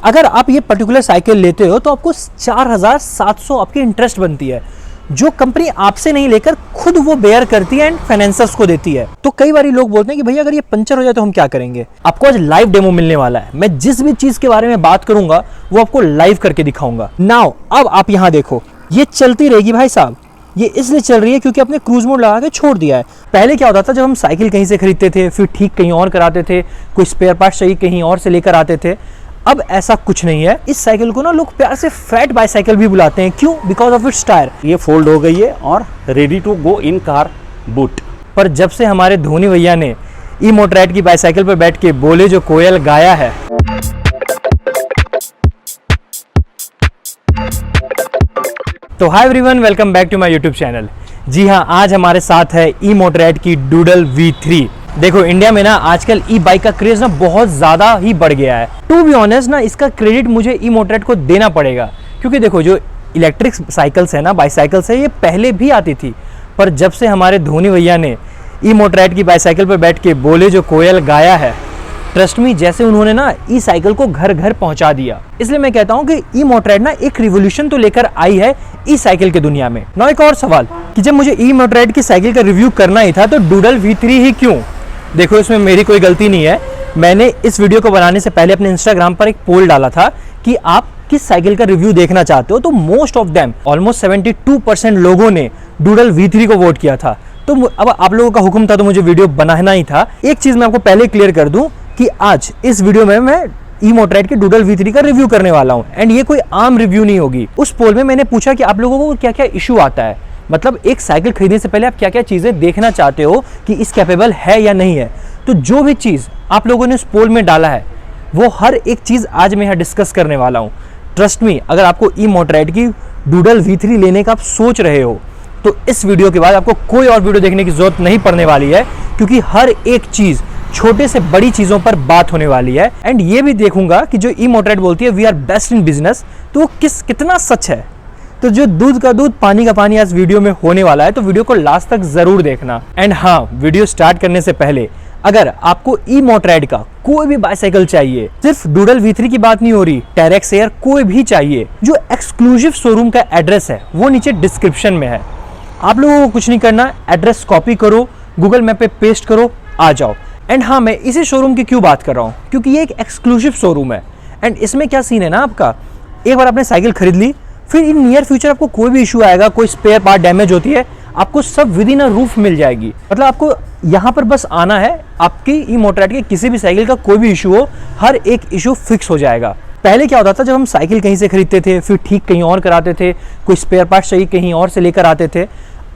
अगर आप ये पर्टिकुलर साइकिल लेते हो तो आपको 4700 आपकी इंटरेस्ट बनती है, जो कंपनी आपसे नहीं लेकर खुद वो बेयर करती है एंड फाइनेंसर्स को देती है। तो कई बार लोग बोलते हैं कि भैया अगर ये पंचर हो जाए तो हम क्या करेंगे। आपको आज लाइव डेमो मिलने वाला है। मैं जिस भी चीज के बारे में बात करूंगा वो आपको लाइव करके दिखाऊंगा। नाउ अब आप यहाँ देखो, ये चलती रहेगी भाई साहब। ये इसलिए चल रही है क्योंकि आपने क्रूज मोड लगा के छोड़ दिया है। पहले क्या होता था, जब हम साइकिल कहीं से खरीदते थे फिर ठीक कहीं और कराते थे, कोई स्पेयर पार्ट चाहिए कहीं और से लेकर आते थे। अब ऐसा कुछ नहीं है। इस साइकिल को ना लोग प्यार से फैट बाईसाइकिल भी बुलाते हैं। क्यों? Because of its tyre. ये फोल्ड हो गई है और ready to go in car boot. पर जब से हमारे धोनी भैया ने ई मोटरेट की बाईसाइकिल पर बैठ के बोले जो कोयल गाया है, तो hi everyone, welcome back to my YouTube channel. जी हाँ, आज हमारे साथ है ई मोटरेट की डूडल V3। देखो इंडिया में ना आजकल ई बाइक का क्रेज ना बहुत ज़्यादा ही बढ़ गया है। टू बी ऑनेस्ट ना, इसका क्रेडिट मुझे ई मोटरेट को देना पड़ेगा, क्योंकि देखो जो इलेक्ट्रिक साइकिल्स है ना, बाईसाइकिल्स है, ये पहले भी आती थी। पर जब से हमारे धोनी भैया ने ई मोटरेट की बाईसाइकिल पर बैठ के बोले जो कोयल गाया है, ट्रस्ट मी, जैसे उन्होंने ना ई साइकिल को घर घर पहुंचा दिया। इसलिए मैं कहता हूं कि ई मोटरेट ना एक रिवोल्यूशन तो लेकर आई है ई साइकिल के दुनिया में। ना एक और सवाल कि जब मुझे ई मोटरेट की साइकिल का रिव्यू करना ही था तो डूडल V3 ही क्यों? देखो इसमें मेरी कोई गलती नहीं है। मैंने इस वीडियो को बनाने से पहले अपने इंस्टाग्राम पर एक पोल डाला था कि आप किस साइकिल का रिव्यू देखना चाहते हो, तो मोस्ट ऑफ देम ऑलमोस्ट 72% लोगों ने डूडल V3 को वोट किया था। तो अब आप लोगों का हुक्म था तो मुझे वीडियो बनाना ही था। एक चीज मैं आपको पहले क्लियर कर दूं कि आज इस वीडियो में मैं ई मोटरेट के डूडल V3 का रिव्यू करने वाला हूं एंड ये कोई आम रिव्यू नहीं होगी। उस पोल में मैंने पूछा कि आप लोगों को क्या क्या इशू आता है, मतलब एक साइकिल खरीदने से पहले आप क्या क्या चीजें देखना चाहते हो कि इस कैपेबल है या नहीं है। तो जो भी चीज आप लोगों ने उस पोल में डाला है वो हर एक चीज आज मैं यहाँ डिस्कस करने वाला हूँ। ट्रस्ट मी, अगर आपको ई मोटरेट की डूडल V3 लेने का आप सोच रहे हो तो इस वीडियो के बाद आपको कोई और वीडियो देखने की जरूरत नहीं पड़ने वाली है, क्योंकि हर एक चीज छोटे से बड़ी चीजों पर बात होने वाली है। एंड ये भी देखूंगा कि जो ई मोटरेट बोलती है we are best in business, तो वो कितना सच है। तो जो दूध का दूध पानी का पानी आज वीडियो में होने वाला है, तो वीडियो को लास्ट तक जरूर देखना। एंड हाँ, वीडियो स्टार्ट करने से पहले अगर आपको ई मोटरेट का कोई भी बाईसाइकिल चाहिए, सिर्फ डूडल V3 की बात नहीं हो रही, टेरेक्स एयर कोई भी चाहिए, जो एक्सक्लूसिव शोरूम का एड्रेस है वो नीचे डिस्क्रिप्शन में है। आप लोगों को कुछ नहीं करना, एड्रेस कॉपी करो, गूगल मैप पे पेस्ट करो, आ जाओ। एंड हाँ, मैं इसी शोरूम की क्यों बात कर रहा हूँ, क्योंकि ये एक एक्सक्लूसिव शोरूम है। एंड इसमें क्या सीन है ना, आपका एक बार आपने साइकिल खरीद ली, फिर इन नियर फ्यूचर आपको कोई भी इशू आएगा, कोई स्पेयर पार्ट डैमेज होती है, आपको सब विद इन अ रूफ मिल जाएगी। मतलब आपको यहाँ पर बस आना है, आपकी ई मोटरेट के किसी भी साइकिल का कोई भी इशू हो, हर एक इशू फिक्स हो जाएगा। पहले क्या होता था, जब हम साइकिल कहीं से खरीदते थे फिर ठीक कहीं और कराते थे, कोई स्पेयर पार्ट चाहिए कहीं और से लेकर आते थे।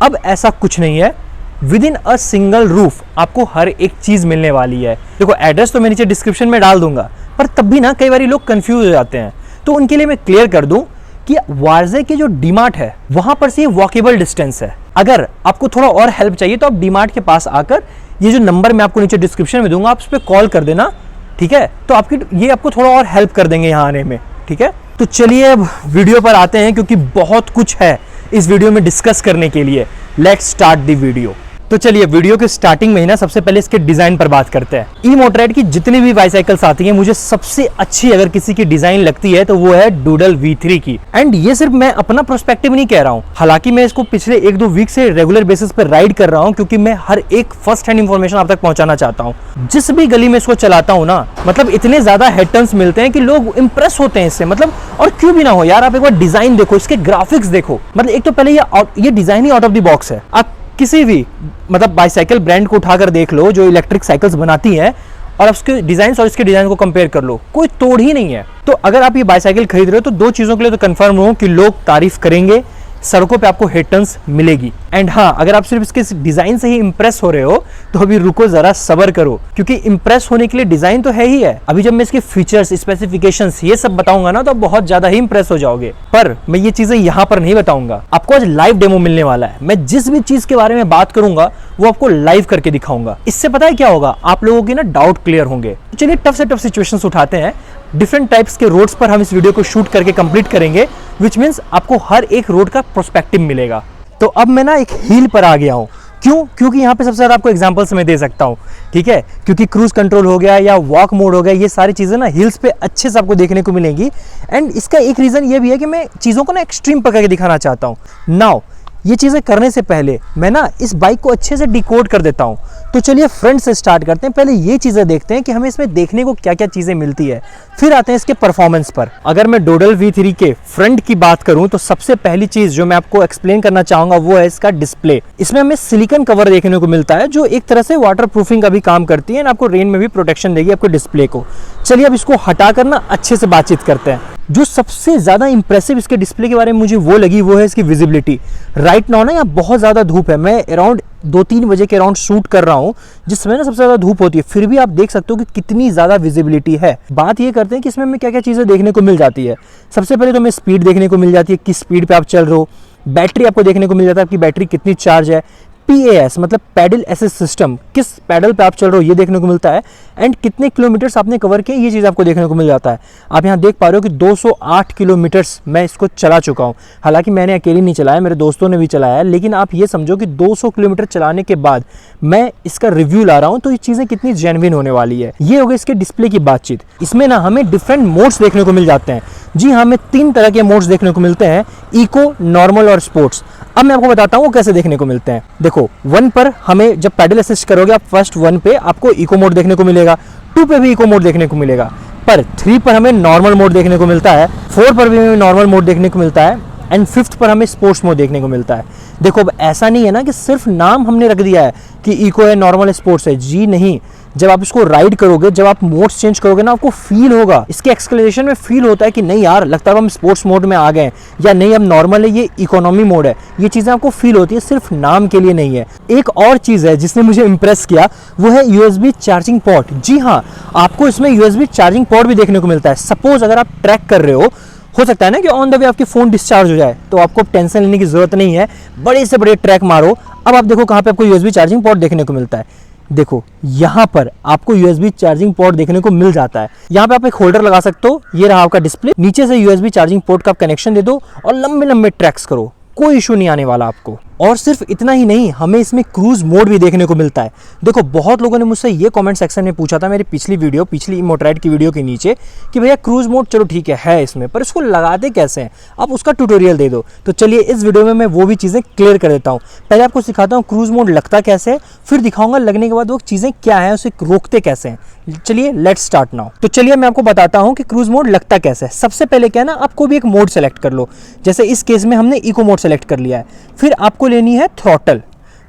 अब ऐसा कुछ नहीं है, with in a single roof आपको हर एक चीज मिलने वाली है। देखो एड्रेस तो मैं नीचे डिस्क्रिप्शन में डाल दूंगा, पर तब भी ना कई बार लोग कंफ्यूज हो जाते हैं, तो उनके लिए मैं क्लियर कर दूं कि वारजे के जो डीमार्ट है वहां पर से वॉकेबल डिस्टेंस है। अगर आपको थोड़ा और हेल्प चाहिए तो आप डीमार्ट के पास आकर ये जो नंबर मैं आपको नीचे डिस्क्रिप्शन में दूंगा, आप उस पर कॉल कर देना, ठीक है? तो ये आपको थोड़ा और हेल्प कर देंगे यहाँ आने में, ठीक है? तो चलिए अब वीडियो पर आते हैं, क्योंकि बहुत कुछ है इस वीडियो में डिस्कस करने के लिए। Let's start the video. तो चलिए वीडियो के स्टार्टिंग में ही ना सबसे पहले इसके डिजाइन पर बात करते हैं। ई मोटरेट की जितनी भी बाईसाइकिल्स आती हैं, मुझे सबसे अच्छी अगर किसी की डिजाइन लगती है तो वो है डूडल V3 की। एंड ये सिर्फ मैं अपना पर्सपेक्टिव नहीं कह रहा हूँ, हालांकि मैं इसको पिछले 1-2 वीक से रेगुलर बेसिस पर राइड कर रहा हूँ, क्योंकि मैं हर एक फर्स्ट हैंड इन्फॉर्मेशन आप तक पहुंचाना चाहता हूँ। जिस भी गली में इसको चलाता हूँ ना, मतलब इतने ज्यादा हेड टर्न्स मिलते हैं कि लोग इंप्रेस होते हैं इससे। मतलब और क्यों भी ना हो यार, आप एक बार डिजाइन देखो, इसके ग्राफिक्स देखो। मतलब एक तो पहले ये design he out of the box है। आप किसी भी मतलब बाईसाइकिल ब्रांड को उठाकर देख लो जो इलेक्ट्रिक साइकिल्स बनाती हैं, और उसके डिजाइन और इसके डिजाइन को कंपेयर कर लो, कोई तोड़ ही नहीं है। तो अगर आप ये बाईसाइकिल खरीद रहे हो तो दो चीजों के लिए तो कंफर्म हो कि लोग तारीफ करेंगे, सड़कों पे आपको हिट टर्न्स मिलेगी। एंड हाँ, अगर आप सिर्फ इसके डिजाइन से ही इंप्रेस हो रहे हो तो अभी रुको, जरा सब्र करो, क्योंकि इंप्रेस होने के लिए डिजाइन तो है ही है। अभी जब मैं इसके फीचर्स, स्पेसिफिकेशंस ये सब बताऊंगा ना, तो बहुत ज्यादा ही इंप्रेस हो जाओगे। पर मैं ये चीजें यहाँ पर नहीं बताऊंगा, आपको आज लाइव डेमो मिलने वाला है। मैं जिस भी चीज के बारे में बात करूंगा वो आपको लाइव करके दिखाऊंगा। इससे पता है क्या होगा, आप लोगों के ना डाउट क्लियर होंगे। चलिए टफ से टफ सिचुएशंस उठाते हैं, डिफरेंट टाइप्स के रोड्स पर हम इस वीडियो को शूट करके कंप्लीट करेंगे, विच मीन्स आपको हर एक रोड का पर्सपेक्टिव मिलेगा। तो अब मैं ना एक हिल पर आ गया हूँ, क्यों? क्योंकि यहाँ पे सबसे ज़्यादा आपको एग्जांपल्स मैं दे सकता हूँ, ठीक है, क्योंकि क्रूज कंट्रोल हो गया या वॉक मोड हो गया, ये सारी चीज़ें ना हिल्स पे अच्छे से आपको देखने को मिलेंगी। एंड इसका एक रीज़न ये भी है कि मैं चीज़ों को ना एक्सट्रीम पकड़ के दिखाना चाहता हूँ। नाउ ये चीज़ें करने से पहले मैं ना इस बाइक को अच्छे से डिकोड कर देता हूँ। तो चलिए फ्रंट से स्टार्ट करते हैं। पहले ये चीज़ें देखते हैं कि हमें इसमें देखने को क्या क्या चीज़ें मिलती है, फिर आते हैं इसके परफॉर्मेंस पर। अगर मैं डोडल V3 के फ्रंट की बात करूं तो सबसे पहली चीज़ जो मैं आपको एक्सप्लेन करना चाहूँगा वो है इसका डिस्प्ले। इसमें हमें सिलिकॉन कवर देखने को मिलता है जो एक तरह से वाटर प्रूफिंग का भी काम करती है, आपको रेन में भी प्रोटेक्शन देगी आपको डिस्प्ले को। चलिए अब इसको हटा कर ना अच्छे से बातचीत करते हैं। जो सबसे ज़्यादा इंप्रेसिव इसके डिस्प्ले के बारे में मुझे वो लगी वो है इसकी विजिबिलिटी। राइट नाउ ना यहाँ बहुत ज़्यादा धूप है, मैं अराउंड 2-3 बजे के अराउंड शूट कर रहा हूँ जिस समय ना सबसे ज़्यादा धूप होती है, फिर भी आप देख सकते हो कि कितनी ज़्यादा विजिबिलिटी है। बात ये करते हैं कि इसमें हमें क्या क्या चीज़ें देखने को मिल जाती है। सबसे पहले तो हमें स्पीड देखने को मिल जाती है, किस स्पीड पे आप चल रहे हो। बैटरी आपको देखने को मिल जाता है, आपकी बैटरी कितनी चार्ज है। PAS मतलब पैडल असिस्ट सिस्टम, किस पैडल पे आप चल रहे हो ये देखने को मिलता है। एंड कितने किलोमीटर्स आपने कवर किए ये चीज़ आपको देखने को मिल जाता है। आप यहाँ देख पा रहे हो कि 208 किलोमीटर्स मैं इसको चला चुका हूँ। हालांकि मैंने अकेले नहीं चलाया, मेरे दोस्तों ने भी चलाया है, लेकिन आप ये समझो कि 200 किलोमीटर चलाने के बाद मैं इसका रिव्यू ला रहा हूँ, तो ये चीज़ें कितनी जेन्युइन होने वाली है। ये हो गई इसके डिस्प्ले की बातचीत। इसमें ना हमें डिफरेंट मोड्स देखने को मिल जाते हैं। जी हाँ, हमें 3 तरह के मोड्स देखने को मिलते हैं, इको, नॉर्मल और स्पोर्ट्स। अब मैं आपको बताता हूँ वो कैसे देखने को मिलते हैं। देखो 1 पर हमें जब पैडल असिस्ट करोगे आप फर्स्ट 1 पे आपको इको मोड देखने को मिलेगा, 2 पे भी इको मोड देखने को मिलेगा, पर 3 पर हमें नॉर्मल मोड देखने को मिलता है, 4 पर भी हमें नॉर्मल मोड देखने को मिलता है एंड 5th पर हमें स्पोर्ट्स मोड देखने को मिलता है। देखो अब ऐसा नहीं है ना कि सिर्फ नाम हमने रख दिया है कि इको है, नॉर्मल है, स्पोर्ट्स है। जी नहीं, जब आप इसको राइड करोगे, जब आप मोड्स चेंज करोगे ना, आपको फील होगा, इसके एक्सेलरेशन में फील होता है कि नहीं यार लगता है हम स्पोर्ट्स मोड में आ गए हैं, या नहीं अब नॉर्मल है, ये इकोनॉमी मोड है। ये चीज़ें आपको फील होती है, सिर्फ नाम के लिए नहीं है। एक और चीज़ है जिसने मुझे इंप्रेस किया, वो है USB चार्जिंग पोर्ट। जी हाँ, आपको इसमें USB चार्जिंग पोर्ट भी देखने को मिलता है। सपोज अगर आप ट्रैक कर रहे हो सकता है ना कि ऑन द वे आपकी फ़ोन डिस्चार्ज हो जाए, तो आपको टेंशन लेने की ज़रूरत नहीं है, बड़े से बड़े ट्रैक मारो। अब आप देखो कहाँ पे आपको USB चार्जिंग पोर्ट देखने को मिलता है। देखो यहाँ पर आपको USB चार्जिंग पोर्ट देखने को मिल जाता है। यहाँ पे आप एक होल्डर लगा सकते हो, ये रहा आपका डिस्प्ले, नीचे से USB चार्जिंग पोर्ट का आप कनेक्शन दे दो और लंबे लंबे ट्रैक्स करो, कोई इशू नहीं आने वाला आपको। और सिर्फ इतना ही नहीं, हमें इसमें क्रूज मोड भी देखने को मिलता है। देखो बहुत लोगों ने मुझसे ये कमेंट सेक्शन में पूछा था मेरी पिछली मोटरेड की वीडियो के नीचे कि भैया क्रूज मोड चलो ठीक है इसमें, पर इसको लगाते कैसे हैं, आप उसका ट्यूटोरियल दे दो। तो चलिए इस वीडियो में मैं वो भी चीज़ें क्लियर कर देता हूँ। पहले आपको सिखाता हूँ क्रूज मोड लगता कैसे है, फिर दिखाऊंगा लगने के बाद वो चीज़ें क्या है, उसे रोकते कैसे हैं। चलिए लेट्स स्टार्ट नाउ। तो चलिए मैं आपको बताता हूँ कि क्रूज मोड लगता कैसे है। सबसे पहले क्या है ना, आपको भी एक मोड सेलेक्ट कर लो। जैसे इस केस में हमने इको मोड सेलेक्ट कर लिया है, फिर आपको लेनी है थ्रॉटल।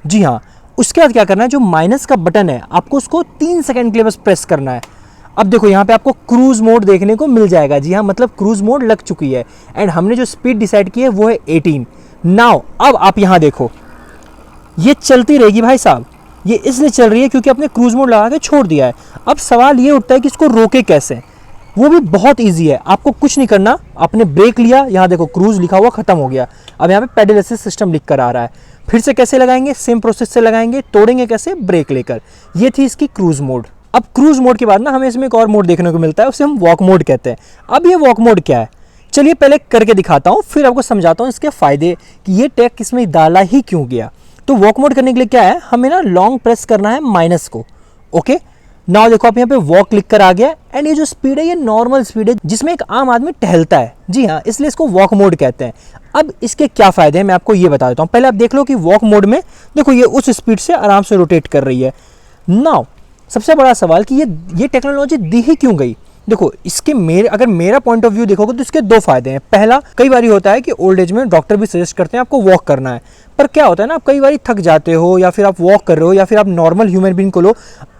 जी हाँ, उसके बाद क्या करना है, जो माइनस का बटन है आपको उसको 3 सेकंड के लिए बस प्रेस करना है। अब देखो यहाँ पे आपको क्रूज मोड देखने को मिल जाएगा। जी हाँ, मतलब क्रूज मोड लग चुकी है एंड हमने जो स्पीड डिसाइड की है वो है 18। नाउ अब आप यहाँ देखो, ये चलती रहेगी भाई साहब। ये इसलिए चल रही है क्योंकि आपने क्रूज मोड लगा के छोड़ दिया है। अब सवाल ये उठता है कि इसको रोके कैसे। वो भी बहुत इजी है, आपको कुछ नहीं करना। आपने ब्रेक लिया, यहाँ देखो क्रूज लिखा हुआ खत्म हो गया। अब यहाँ पे पैडल असिस्ट सिस्टम लिख कर आ रहा है। फिर से कैसे लगाएंगे, सेम प्रोसेस से लगाएंगे, तोड़ेंगे कैसे, ब्रेक लेकर। ये थी इसकी क्रूज मोड। अब क्रूज मोड के बाद ना हमें इसमें एक और मोड देखने को मिलता है, उसे हम वॉक मोड कहते हैं। अब ये वॉक मोड क्या है, चलिए पहले करके दिखाता हूँ, फिर आपको समझाता हूँ इसके फायदे कि ये टैग इसमें डाला ही क्यों गया। तो वॉक मोड करने के लिए क्या है, हमें ना लॉन्ग प्रेस करना है माइनस को। ओके, नाउ देखो आप यहाँ पे वॉक लिख कर आ गया एंड ये जो स्पीड है ये नॉर्मल स्पीड है जिसमें एक आम आदमी टहलता है। जी हाँ, इसलिए इसको वॉक मोड कहते हैं। अब इसके क्या फायदे हैं मैं आपको ये बता देता हूँ। पहले आप देख लो कि वॉक मोड में देखो ये उस स्पीड से आराम से रोटेट कर रही है। नाउ सबसे बड़ा सवाल कि ये टेक्नोलॉजी दी ही क्यों गई। देखो इसके अगर मेरा पॉइंट ऑफ व्यू देखोगे तो इसके 2 फायदे हैं। पहला, कई बार होता है कि ओल्ड एज में डॉक्टर भी सजेस्ट करते हैं आपको वॉक करना है, पर क्या होता है ना, आप कई बार थक जाते हो या फिर आप वॉक कर रहे हो या फिर आप नॉर्मल ह्यूमन बीइंग को लो,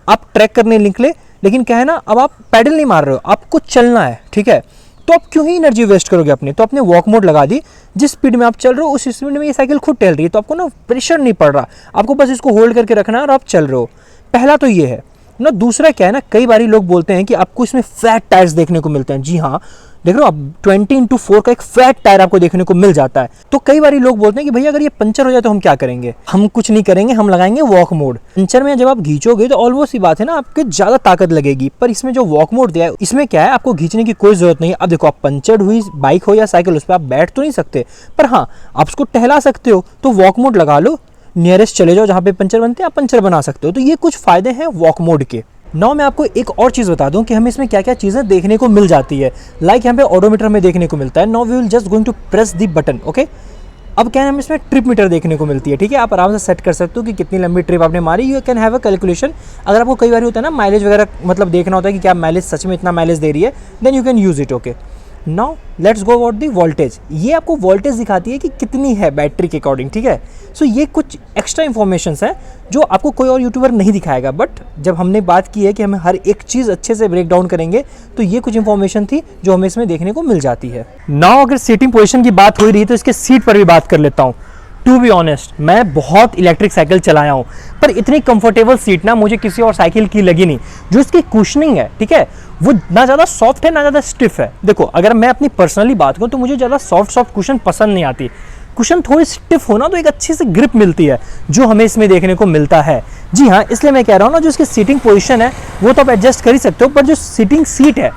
आप ट्रैक करने निकले, लेकिन क्या है ना, अब आप पैडल नहीं मार रहे हो, आपको चलना है, ठीक है, तो आप क्यों ही एनर्जी वेस्ट करोगे अपनी। तो आपने वॉक मोड लगा दी, जिस स्पीड में आप चल रहे हो उस स्पीड में ये साइकिल खुद टहल रही है, तो आपको ना प्रेशर नहीं पड़ रहा, आपको बस इसको होल्ड करके रखना है और आप चल रहे हो। पहला तो ये है ना। दूसरा क्या है ना, कई बार लोग बोलते हैं कि आपको इसमें फैट टायर्स देखने को मिलते हैं। जी हाँ, देख रहे हो आप 20x4 का एक फैट टायर आपको देखने को मिल जाता है। तो कई बार लोग बोलते हैं कि भैया अगर ये पंचर हो जाए तो हम क्या करेंगे। हम कुछ नहीं करेंगे, हम लगाएंगे वॉक मोड। पंचर में जब आप खींचोगे तो ऑलमोस्ट ही बात है ना, आपके ज्यादा ताकत लगेगी, पर इसमें जो वॉक मोड दिया है इसमें क्या है, आपको खींचने की कोई जरूरत नहीं है। अब देखो आप पंचर्ड हुई बाइक हो या साइकिल, उस पर आप बैठ तो नहीं सकते, पर हाँ आप उसको टहला सकते हो। तो वॉक मोड लगा लो, नियरेस्ट चले जाओ जहाँ पे पंचर बनते हैं, आप पंचर बना सकते हो। तो ये कुछ फ़ायदे हैं वॉक मोड के। नाउ मैं आपको एक और चीज़ बता दूं कि हमें इसमें क्या क्या चीज़ें देखने को मिल जाती है। लाइक यहाँ पे ऑडोमीटर में देखने को मिलता है। Now we will just going to press the button, okay. अब क्या है, हमें इसमें ट्रिप मीटर देखने को मिलती है, ठीक है। आप आराम से सेट कर सकते हो कि कितनी लंबी ट्रिप आपने मारी। You can have a calculation. अगर आपको कई बार होता है ना माइलेज वगैरह मतलब देखना होता है कि क्या माइलेज सच में इतना माइलेज दे रही है, then you can use it, okay. Now let's go about the voltage. ये आपको वोल्टेज दिखाती है कि कितनी है बैटरी के अकॉर्डिंग, ठीक है। सो ये कुछ एक्स्ट्रा इन्फॉर्मेशंस है जो आपको कोई और यूट्यूबर नहीं दिखाएगा, बट जब हमने बात की है कि हमें हर एक चीज़ अच्छे से ब्रेक डाउन करेंगे, तो ये कुछ इन्फॉर्मेशन थी जो हमें इसमें देखने को मिल जाती है। नाउ अगर सीटिंग पोजिशन की बात हो रही है तो इसके सीट पर भी बात कर लेता हूँ। टू बी ऑनेस्ट, मैं बहुत इलेक्ट्रिक साइकिल चलाया हूँ, पर इतनी कंफर्टेबल सीट ना मुझे किसी और साइकिल की लगी नहीं। जो इसकी कुशनिंग है, ठीक है, वो ना ज़्यादा सॉफ्ट है ना ज़्यादा स्टिफ है। देखो अगर मैं अपनी पर्सनली बात करूँ तो मुझे ज़्यादा सॉफ्ट कुशन पसंद नहीं आती। कुशन थोड़ी स्टिफ हो ना तो एक अच्छी सी ग्रिप मिलती है, जो हमें इसमें देखने को मिलता है। जी हाँ, इसलिए मैं कह रहा हूँ ना, जो इसकी सीटिंग पोजिशन है वो तो आप एडजस्ट कर ही सकते हो, पर जो सीटिंग सीट है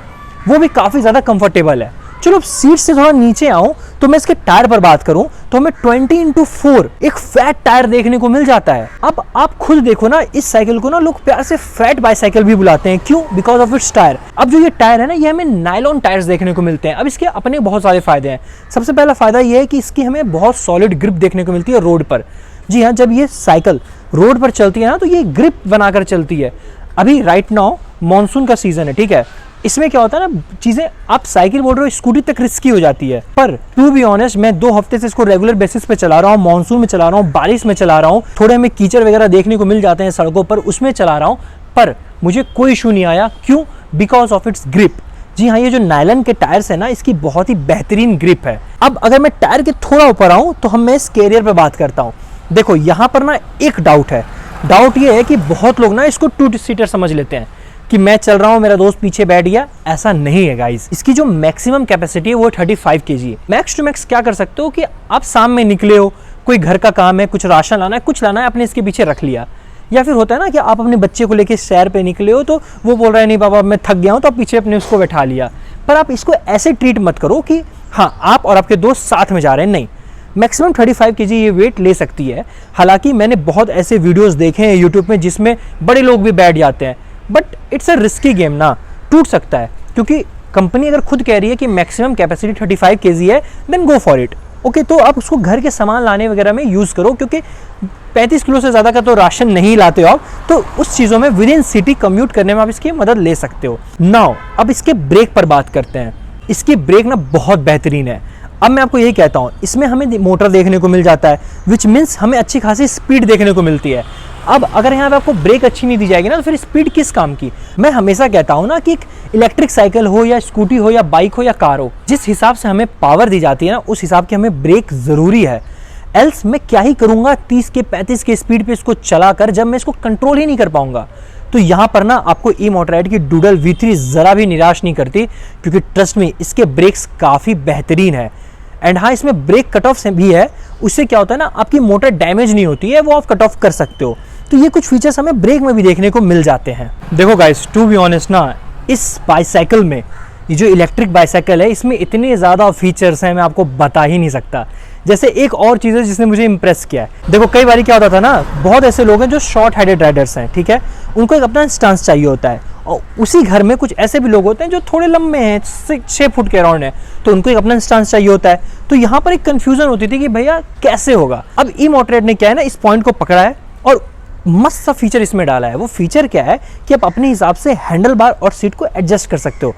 वो भी काफ़ी ज़्यादा कंफर्टेबल है। चलो सीट से थोड़ा नीचे आऊं तो मैं इसके टायर पर बात करूं तो हमें 20x4 एक फैट टायर देखने को मिल जाता है। अब आप खुद देखो ना, इस साइकिल को ना लोग प्यार से फैट बाइसाइकिल भी बुलाते हैं। क्यों? Because of its tyre. अब जो ये टायर है ना, ये हमें नायलॉन टायर्स देखने को मिलते हैं। अब इसके अपने बहुत सारे फायदे हैं। सबसे पहला फायदा ये है कि इसकी हमें बहुत सॉलिड ग्रिप देखने को मिलती है रोड पर। जी हाँ, जब ये साइकिल रोड पर चलती है ना तो ये ग्रिप बनाकर चलती है। अभी राइट नाउ मानसून का सीजन है, ठीक है। इसमें क्या होता है ना, चीज़ें आप साइकिल बोल रहे हो, स्कूटी तक रिस्की हो जाती है। पर टू बी ऑनेस्ट, मैं 2 हफ्ते से इसको रेगुलर बेसिस पे चला रहा हूँ। मानसून में चला रहा हूँ, बारिश में चला रहा हूँ, थोड़े हमें कीचड़ वगैरह देखने को मिल जाते हैं सड़कों पर, उसमें चला रहा हूँ, पर मुझे कोई इशू नहीं आया। क्यों? Because of its grip. जी हाँ, ये जो नायलन के टायर्स है ना, इसकी बहुत ही बेहतरीन ग्रिप है। अब अगर मैं टायर के थोड़ा ऊपर आऊँ तो मैं इस कैरियर पर बात करता हूँ। देखो यहाँ पर ना एक डाउट है। डाउट ये है कि बहुत लोग ना इसको 2 सीटर समझ लेते हैं कि मैं चल रहा हूं, मेरा दोस्त पीछे बैठ गया। ऐसा नहीं है गाइस। इसकी जो मैक्सिमम कैपेसिटी है वो 35 kg है। मैक्स टू मैक्स क्या कर सकते हो कि आप शाम में निकले हो, कोई घर का काम है, कुछ राशन लाना है, कुछ लाना है, आपने इसके पीछे रख लिया। या फिर होता है ना कि आप अपने बच्चे को लेके सैर पे निकले हो, तो वो बोल रहा है नहीं पापा मैं थक गया हूँ, तो आप पीछे अपने उसको बैठा लिया। पर आप इसको ऐसे ट्रीट मत करो कि हाँ आप और आपके दोस्त साथ में जा रहे हैं। नहीं, मैक्सिमम 35 kg ये वेट ले सकती है। हालांकि मैंने बहुत ऐसे वीडियोज़ देखे हैं यूट्यूब में जिसमें बड़े लोग भी बैठ जाते हैं, but it's a risky game ना, टूट सकता है। क्योंकि कंपनी अगर खुद कह रही है कि मैक्सिमम कैपेसिटी 35 kg है, then go for it, okay. तो आप उसको घर के सामान लाने वगैरह में यूज़ करो, क्योंकि 35 किलो से ज़्यादा का तो राशन नहीं लाते हो आप, तो उस चीज़ों में विद इन सिटी कम्यूट करने में आप इसकी मदद ले सकते हो। नाउ अब इसके ब्रेक पर बात करते हैं। इसकी ब्रेक ना बहुत बेहतरीन है। अब मैं आपको यही कहता हूँ, इसमें हमें मोटर देखने को मिल जाता है, विच मीन्स हमें अच्छी खासी स्पीड देखने को मिलती है। अब अगर यहाँ पे आपको ब्रेक अच्छी नहीं दी जाएगी ना, तो फिर स्पीड किस काम की? मैं हमेशा कहता हूँ ना कि एक इलेक्ट्रिक साइकिल हो या स्कूटी हो या बाइक हो या कार हो, जिस हिसाब से हमें पावर दी जाती है ना, उस हिसाब की हमें ब्रेक ज़रूरी है। एल्स मैं क्या ही करूँगा 30 के 35 के स्पीड पे इसको चलाकर, जब मैं इसको कंट्रोल ही नहीं कर पाऊंगा। तो यहाँ पर ना आपको ई मोटोरैड की डूडल V3 ज़रा भी निराश नहीं करती, क्योंकि ट्रस्ट में इसके ब्रेक्स काफ़ी बेहतरीन है। एंड हाँ, इसमें ब्रेक कट ऑफ भी है। उससे क्या होता है ना, आपकी मोटर डैमेज नहीं होती है, वो आप कट ऑफ कर सकते हो। तो ये कुछ फीचर्स हमें ब्रेक में भी देखने को मिल जाते हैं। देखो गाइस, टू बी ऑनेस्ट ना, इस बाईसाइकिल में, ये जो इलेक्ट्रिक बाईसाइकिल है, इसमें इतने ज़्यादा फीचर्स हैं मैं आपको बता ही नहीं सकता। जैसे एक और चीज़ है जिसने मुझे इंप्रेस किया है। देखो कई बार क्या होता था ना, बहुत ऐसे लोग हैं जो शॉर्ट हेडेड राइडर्स हैं, ठीक है, उनको एक अपना स्टांस चाहिए होता है। और उसी घर में कुछ ऐसे भी लोग होते हैं जो थोड़े लंबे हैं, 6 फुट के अराउंड है, तो उनको एक अपना स्टांस चाहिए होता है। तो यहाँ पर एक कन्फ्यूजन होती थी कि भैया कैसे होगा। अब ई मोटोरैड ने क्या है ना, इस पॉइंट को पकड़ा है और मस्त सा फीचर इसमें डाला है। वो फीचर क्या है कि आप अपने हिसाब से हैंडल बार और सीट को एडजस्ट कर सकते हो।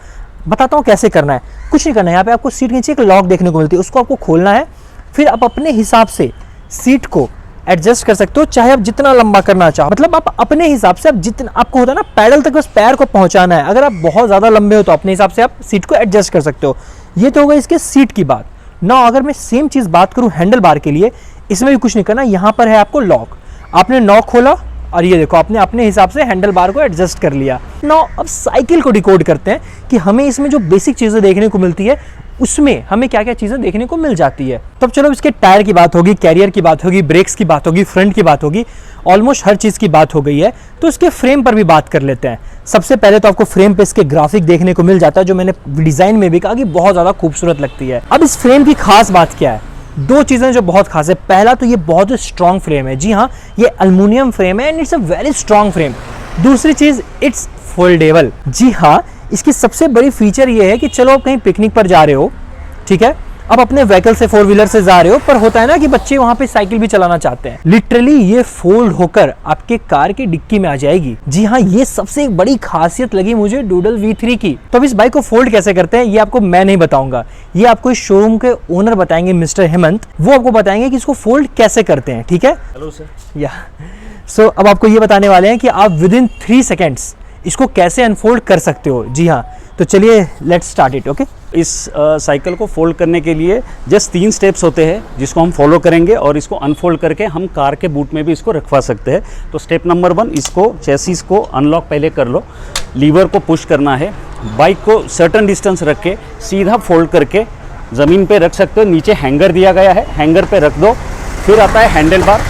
बताता हूँ कैसे करना है। कुछ नहीं करना है, यहाँ पे आपको सीट के नीचे एक लॉक देखने को मिलती है, उसको आपको खोलना है। फिर आप अपने हिसाब से सीट को एडजस्ट कर सकते हो, चाहे आप जितना लंबा करना चाहो। मतलब आप अपने हिसाब से, आप जितना आपको होता है ना, पैडल तक बस पैर को पहुंचाना है। अगर आप बहुत ज़्यादा लंबे हो तो अपने हिसाब से आप सीट को एडजस्ट कर सकते हो। ये तो होगा इसके सीट की बात ना। अगर मैं सेम चीज़ बात करूँ हैंडल बार के लिए, इसमें भी कुछ नहीं करना। यहाँ पर है आपको लॉक, आपने नॉक खोला और ये देखो आपने अपने हिसाब से हैंडल बार को एडजस्ट कर लिया। नाउ अब साइकिल को डिकोड करते हैं कि हमें इसमें जो बेसिक चीज़ें देखने को मिलती है, उसमें हमें क्या क्या चीज़ें देखने को मिल जाती है। तब चलो इसके टायर की बात होगी, कैरियर की बात होगी, ब्रेक्स की बात होगी, फ्रंट की बात होगी, ऑलमोस्ट हर चीज़ की बात हो गई है। तो इसके फ्रेम पर भी बात कर लेते हैं। सबसे पहले तो आपको फ्रेम पे इसके ग्राफिक देखने को मिल जाता है, जो मैंने डिज़ाइन में भी कहा कि बहुत ज़्यादा खूबसूरत लगती है। अब इस फ्रेम की खास बात क्या है? दो चीज़ें जो बहुत खास है, पहला तो ये बहुत स्ट्रॉन्ग फ्रेम है, जी हाँ ये एल्युमिनियम फ्रेम है and it's a very strong frame. दूसरी चीज़ इट्स फोल्डेबल, जी हाँ इसकी सबसे बड़ी फीचर ये है कि चलो आप कहीं पिकनिक पर जा रहे हो, ठीक है, अब अपने व्हीकल से 4 व्हीलर से जा रहे हो, पर होता है ना कि बच्चे वहां पे साइकिल भी चलाना चाहते हैं, लिटरली ये फोल्ड होकर आपके कार की डिक्की में आ जाएगी। जी हाँ, ये सबसे बड़ी खासियत लगी मुझे डूडल V3 की। तो अब इस बाइक को फोल्ड कैसे करते हैं ये आपको मैं नहीं बताऊंगा, ये आपको इस शोरूम के ओनर बताएंगे, मिस्टर हेमंत, वो आपको बताएंगे कि इसको फोल्ड कैसे करते हैं, ठीक है। Hello sir. या सो अब आपको ये बताने वाले हैं कि आप विद इन 3 सेकेंड्स इसको कैसे अनफोल्ड कर सकते हो। जी हाँ, तो चलिए लेट्स स्टार्ट इट। ओके, इस साइकिल को फोल्ड करने के लिए जस्ट 3 स्टेप्स होते हैं जिसको हम फॉलो करेंगे और इसको अनफोल्ड करके हम कार के बूट में भी इसको रखवा सकते हैं। तो स्टेप नंबर 1, इसको चेसिस को अनलॉक पहले कर लो, लीवर को पुश करना है, बाइक को सर्टन डिस्टेंस रख के सीधा फोल्ड करके ज़मीन पे रख सकते हो। नीचे हैंगर दिया गया है, हैंगर पे रख दो। फिर आता है हैंडल बार,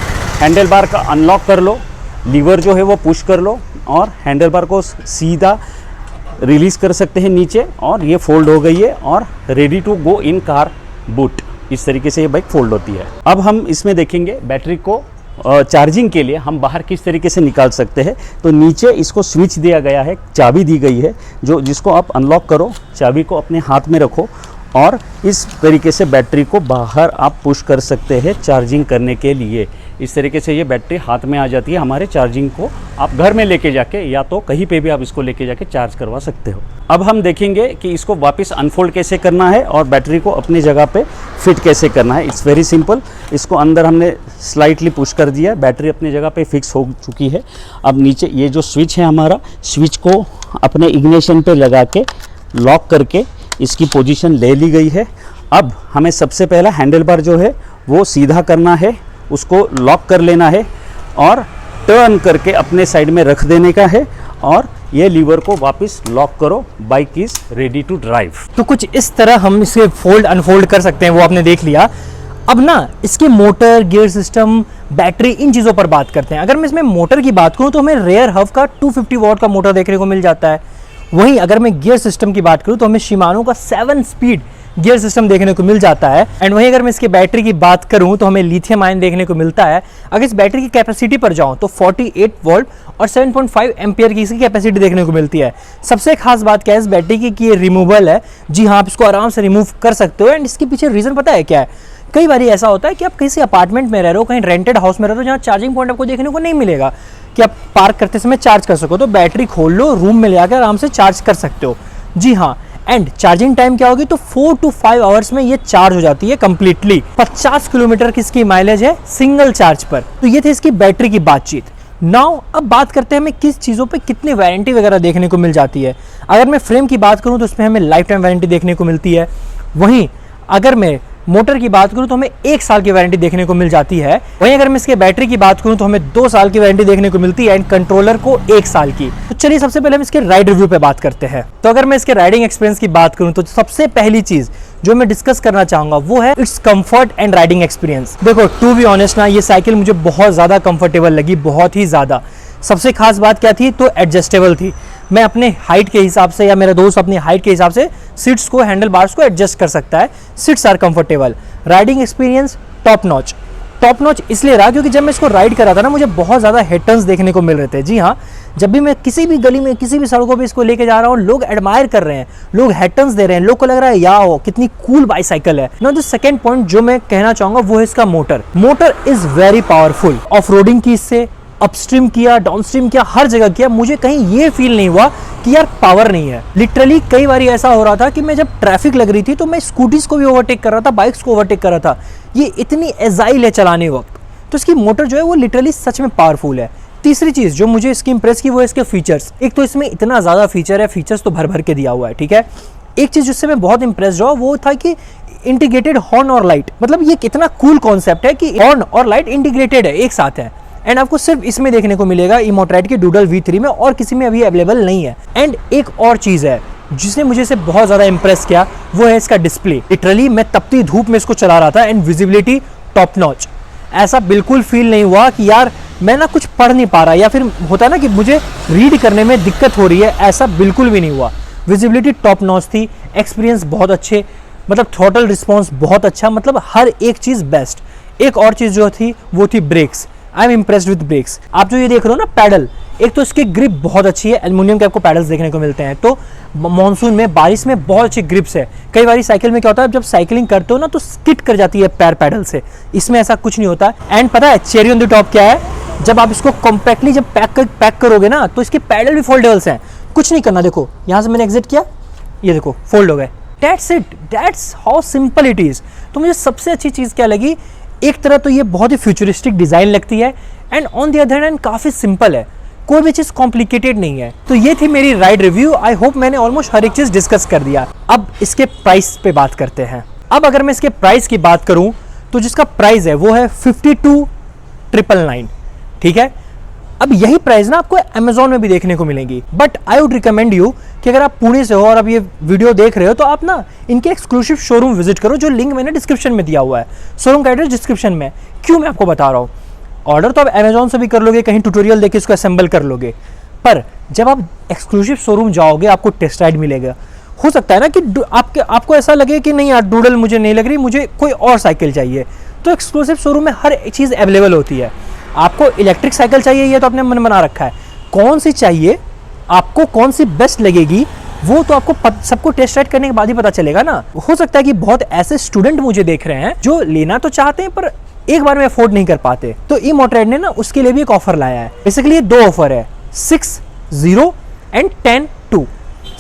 हैंडल बार का अनलॉक कर लो, लीवर जो है वो पुश कर लो और हैंडल बार को सीधा रिलीज़ कर सकते हैं नीचे, और ये फोल्ड हो गई है और ready to go in car boot. इस तरीके से ये बाइक फोल्ड होती है। अब हम इसमें देखेंगे बैटरी को चार्जिंग के लिए हम बाहर किस तरीके से निकाल सकते हैं। तो नीचे इसको स्विच दिया गया है, चाबी दी गई है जिसको आप अनलॉक करो, चाबी को अपने हाथ में रखो और इस तरीके से बैटरी को बाहर आप पुश कर सकते हैं चार्जिंग करने के लिए। इस तरीके से ये बैटरी हाथ में आ जाती है हमारे। चार्जिंग को आप घर में लेके जाके या तो कहीं पे भी आप इसको लेके जाके चार्ज करवा सकते हो। अब हम देखेंगे कि इसको वापस अनफोल्ड कैसे करना है और बैटरी को अपनी जगह पे फिट कैसे करना है। It's very simple. इसको अंदर हमने स्लाइटली पुश कर दिया, बैटरी अपनी जगह पे फिक्स हो चुकी है। अब नीचे ये जो स्विच है हमारा, स्विच को अपने इग्निशन पे लगा के लॉक करके इसकी पोजीशन ले ली गई है। अब हमें सबसे पहला हैंडल बार जो है वो सीधा करना है, उसको लॉक कर लेना है और टर्न करके अपने साइड में रख देने का है और ये लीवर को वापस लॉक करो। Bike is ready to drive. तो कुछ इस तरह हम इसे फोल्ड अनफोल्ड कर सकते हैं, वो आपने देख लिया। अब ना इसके मोटर, गियर सिस्टम, बैटरी, इन चीज़ों पर बात करते हैं। अगर मैं इसमें मोटर की बात करूं तो हमें रेयर हब का 250 वॉट का मोटर देखने को मिल जाता है। वहीं अगर मैं गियर सिस्टम की बात करूं तो हमें शिमानो का 7 स्पीड गियर सिस्टम देखने को मिल जाता है। एंड वहीं अगर मैं इसकी बैटरी की बात करूं तो हमें लिथियम आयन देखने को मिलता है। अगर इस बैटरी की कैपेसिटी पर जाऊं तो 48 वोल्ट और 7.5 एम्पियर की इसकी कैपेसिटी देखने को मिलती है। सबसे खास बात क्या है इस बैटरी की कि ये रिमूवेबल है। जी हाँ, आप इसको आराम से रिमूव कर सकते हो। एंड इसके पीछे रीज़न पता है क्या है? कई बार ऐसा होता है कि आप किसी अपार्टमेंट में रह रहे हो, कहीं रेंटेड हाउस में रह रहे हो जहाँ चार्जिंग पॉइंट आपको देखने को नहीं मिलेगा कि आप पार्क करते समय चार्ज कर सको। तो बैटरी खोल लो, रूम में ले आकर आराम से चार्ज कर सकते हो। जी हाँ, एंड चार्जिंग टाइम क्या होगी तो 4 to 5 आवर्स में ये चार्ज हो जाती है कंप्लीटली। 50 किलोमीटर की इसकी माइलेज है सिंगल चार्ज पर। तो ये थी इसकी बैटरी की बातचीत। नाउ अब बात करते हैं हमें किस चीज़ों पे कितनी वारंटी वगैरह देखने को मिल जाती है। अगर मैं फ्रेम की बात करूं तो उसमें हमें लाइफ टाइम वारंटी देखने को मिलती है। वहीं अगर मैं मोटर की बात करूं तो हमें 1 साल की वारंटी देखने को मिल जाती है। वहीं अगर मैं इसके बैटरी की बात करूं तो हमें 2 साल की वारंटी देखने को मिलती है एंड कंट्रोलर को 1 साल की। तो चलिए सबसे पहले हम इसके राइड रिव्यू पे बात करते हैं। तो अगर मैं इसके राइडिंग एक्सपीरियंस की बात करूं तो सबसे पहली चीज जो मैं डिस्कस करना चाहूंगा वो है it's comfort and riding experience. देखो टू बी ऑनेस्ट ना, ये साइकिल मुझे बहुत ज्यादा कंफर्टेबल लगी, बहुत ही ज्यादा। सबसे खास बात क्या थी तो एडजस्टेबल थी। मैं अपने हाइट के हिसाब से या मेरा दोस्त अपनी हाइट के हिसाब से सीट्स को, हैंडल बार्स को एडजस्ट कर सकता है। Seats are comfortable. Riding experience top notch इसलिए रहा क्योंकि जब मैं इसको राइड कर रहा था ना, मुझे बहुत ज़्यादा हेड टर्न्स देखने को मिल रहे थे। जी हाँ, जब भी मैं किसी भी गली में, किसी भी सड़कों पे इसको लेके जा रहा हूँ, लोग एडमायर कर रहे हैं, लोग हेड टर्न्स दे रहे हैं, लोग को लग रहा है याओ कितनी कूल बाईसाइकिल है। नो, द सेकंड पॉइंट जो मैं कहना चाहूँगा वो है इसका motor. Motor is very powerful. Off roading की इससे अपस्ट्रीम किया, डाउनस्ट्रीम किया, हर जगह किया, मुझे कहीं ये फील नहीं हुआ कि यार पावर नहीं है। लिटरली कई बार ऐसा हो रहा था कि मैं जब ट्रैफिक लग रही थी तो मैं स्कूटीज को भी ओवरटेक कर रहा था, बाइक्स को ओवरटेक कर रहा था। ये इतनी एजाइल है चलाने वक्त। तो इसकी मोटर जो है वो लिटरली सच में पावरफुल है। तीसरी चीज़ जो मुझे इसकी इंप्रेस की वो है इसके फीचर्स। एक तो इसमें इतना ज़्यादा फीचर है, फीचर्स तो भर भर के दिया हुआ है, ठीक है। एक चीज़ जिससे मैं बहुत इंप्रेस हुआ वो था कि इंटीग्रेटेड हॉर्न और लाइट। मतलब ये कितना कूल कॉन्सेप्ट है कि हॉर्न और लाइट इंटीग्रेटेड है, एक साथ है। एंड आपको सिर्फ इसमें देखने को मिलेगा इमोट्रेड के डूडल V3 में, और किसी में अभी अवेलेबल नहीं है। एंड एक और चीज़ है जिसने मुझे इसे बहुत ज़्यादा इंप्रेस किया वो है इसका डिस्प्ले। लिटरली मैं तपती धूप में इसको चला रहा था एंड विजिबिलिटी टॉप नॉच। ऐसा बिल्कुल फील नहीं हुआ कि यार मैं ना कुछ पढ़ नहीं पा रहा या फिर होता है ना कि मुझे रीड करने में दिक्कत हो रही है, ऐसा बिल्कुल भी नहीं हुआ। विजिबिलिटी टॉप नॉच थी, एक्सपीरियंस बहुत अच्छे। मतलब थ्रॉटल रिस्पॉन्स बहुत अच्छा, मतलब हर एक चीज़ बेस्ट। एक और चीज़ जो थी वो थी brakes. I am impressed with brakes. आप जो ये देख रहे हो ना पैडल, एक तो इसकी ग्रिप बहुत अच्छी है, एल्युमिनियम के आपको पैडल्स देखने को मिलते हैं, तो मॉनसून में बारिश में बहुत अच्छी ग्रिप्स है। कई बार साइकिल में क्या होता है, जब साइकिलिंग करते हो ना तो स्किट कर जाती है पैर पैडल से, इसमें ऐसा कुछ नहीं होता। एंड पता है चेरी ऑन द टॉप क्या है, जब आप इसको कॉम्पैक्टली जब पैक करोगे ना तो इसके पैडल भी फोल्डेबल्स हैं, कुछ नहीं करना। देखो यहाँ से मैंने एग्जिट किया, ये देखो फोल्ड हो गए, that's it, that's how simple it is. तो मुझे सबसे अच्छी चीज़ क्या लगी, एक तरह तो ये बहुत ही फ्यूचरिस्टिक डिज़ाइन लगती है, and on the other hand काफ़ी सिंपल है, कोई भी चीज़ कॉम्प्लिकेटेड नहीं है। तो ये थी मेरी राइड रिव्यू। आई होप मैंने ऑलमोस्ट हर एक चीज़ डिस्कस कर दिया। अब इसके प्राइस पे बात करते हैं। अब अगर मैं इसके प्राइस की बात करूं तो जिसका प्राइस है वो है 52,999, ठीक है। अब यही प्राइस ना आपको अमेजोन में भी देखने को मिलेगी, but I would recommend you कि अगर आप पुणे से हो और अब ये वीडियो देख रहे हो तो आप ना इनके एक्सक्लूसिव शोरूम विजिट करो, जो लिंक मैंने डिस्क्रिप्शन में दिया हुआ है, शोरूम का एड्रेस डिस्क्रिप्शन में। क्यों मैं आपको बता रहा हूँ, ऑर्डर तो आप अमेजोन से भी कर लोगे, कहीं ट्यूटोरियल देके इसको असेंबल कर लोगे, पर जब आप एक्सक्लूसिव शोरूम जाओगे आपको टेस्ट राइड मिलेगा। हो सकता है ना कि आपको ऐसा लगे कि नहीं यार डूडल मुझे नहीं लग रही, मुझे कोई और साइकिल चाहिए, तो एक्सक्लूसिव शोरूम में हर चीज़ अवेलेबल होती है। आपको इलेक्ट्रिक साइकिल चाहिए, ये तो आपने मन बना रखा है, कौन सी चाहिए, आपको कौन सी बेस्ट लगेगी, वो तो आपको सबको टेस्ट राइड करने के बाद ही पता चलेगा ना। हो सकता है कि बहुत ऐसे स्टूडेंट मुझे देख रहे हैं जो लेना तो चाहते हैं पर एक बार में अफोर्ड नहीं कर पाते, तो ई मोटरेड ने ना उसके लिए भी एक ऑफर लाया है। बेसिकली दो ऑफर है, 6-0 एंड 10-2।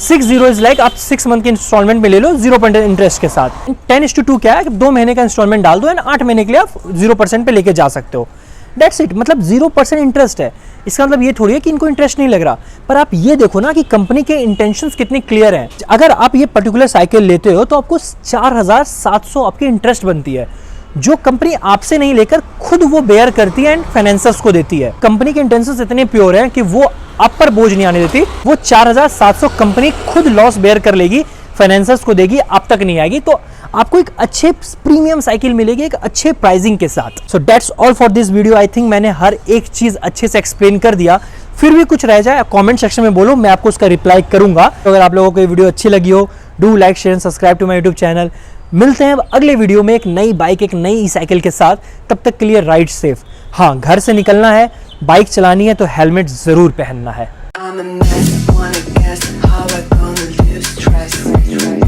6-0 इज लाइक आप 6 मंथ के इंस्टॉलमेंट में ले लो 0% इंटरेस्ट के साथ। 10:2 क्या है कि 2 महीने का इंस्टॉलमेंट डाल दो एंड 8 महीने के लिए आप 0% पे लेके जा सकते हो। दैट्स इट, मतलब 0% इंटरेस्ट है। इसका मतलब ये थोड़ी है कि इनको इंटरेस्ट नहीं लग रहा, पर आप ये देखो ना कि कंपनी के इंटेंशंस कितनी क्लियर हैं। अगर आप ये पर्टिकुलर साइकिल लेते हो तो आपको 4,700 आपकी इंटरेस्ट बनती है, जो कंपनी आपसे नहीं लेकर खुद वो बेयर करती है एंड फाइनेंसर्स को देती है। कंपनी के इंटेंशंस इतने प्योर हैं कि वो आप पर बोझ नहीं आने देती, वो 4,700 कंपनी खुद लॉस बेयर कर लेगी, फाइनेंसर्स को देगी, आप तक नहीं आएगी। तो आपको एक अच्छे प्रीमियम साइकिल मिलेगी एक अच्छे प्राइसिंग के साथ। So that's all for this video. I think मैंने हर एक चीज अच्छे से एक्सप्लेन कर दिया। फिर भी कुछ रह जाए कमेंट सेक्शन में बोलो, मैं आपको उसका रिप्लाई करूंगा। तो अगर आप लोगों को ये वीडियो अच्छी लगी हो, do like share and subscribe to my YouTube channel. मिलते हैं अगले वीडियो में एक नई बाइक, एक नई साइकिल के साथ। तब तक के लिए राइड सेफ। हाँ, घर से निकलना है, बाइक चलानी है तो हेलमेट जरूर पहनना है। I'm a mess, wanna guess how I gonna lose trust.